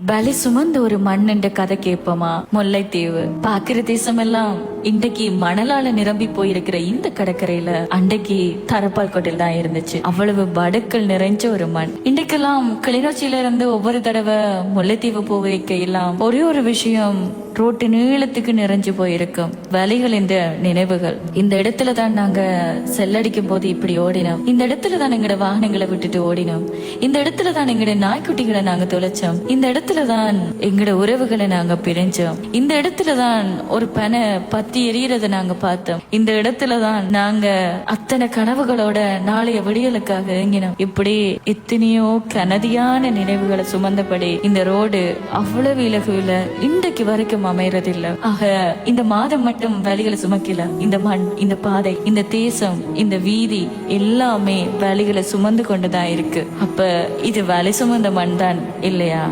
வலி சுமந்த ஒரு மண்ணுண்ட கதை கேட்போமா? முல்லைத்தீவு பாக்குற தேசம் எல்லாம் இன்றைக்கு மணலால நிரம்பி போயிருக்கிற இந்த கடற்கரையில அன்றைக்கு தரப்பால் கொட்டில் தான் இருந்துச்சு. அவ்வளவு வடுக்கள் நிறைஞ்ச ஒரு மண். இன்றைக்கெல்லாம் கிளிநொச்சியில இருந்து ஒவ்வொரு தடவை முல்லைத்தீவு போவைக்கையெல்லாம் ஒரே ஒரு விஷயம் ரோட்டு நீளத்துக்கு நிறைஞ்சு போயிருக்கும். வலிகள், இந்த நினைவுகள். இந்த இடத்துல தான் நாங்க செல்லடிக்கும் போது இப்படி ஓடினோம். இந்த இடத்துல தான் எங்கட வாகனங்களை விட்டுட்டு ஓடினோம். இந்த இடத்துல தான் எங்கட நாய்க்குட்டிகளை நாங்க தொலைச்சோம். இந்த இடத்துல தான் எங்கட உறவுகளை நாங்க பிரிஞ்சோம். இந்த இடத்துல தான் ஒரு பனை பத்தி எரியறத நாங்க பார்த்தோம். இந்த இடத்துல தான் நாங்க அத்தனை கனவுகளோட நாளைய விடியலுக்காக ஏங்கினோம். இப்படி எத்தனையோ கனதியான நினைவுகளை சுமந்தபடி இந்த ரோடு அவ்வளவு இலகுல இன்றைக்கு வரைக்கும் அமையறதில்லை. ஆக இந்த மாதம் மட்டும் வலிகளை சுமக்கல. இந்த மண், இந்த பாதை, இந்த தேசம், இந்த வீதி எல்லாமே வலிகளை சுமந்து கொண்டுதான் இருக்கு. அப்ப இது வலி சுமந்த மண் தான் இல்லையா?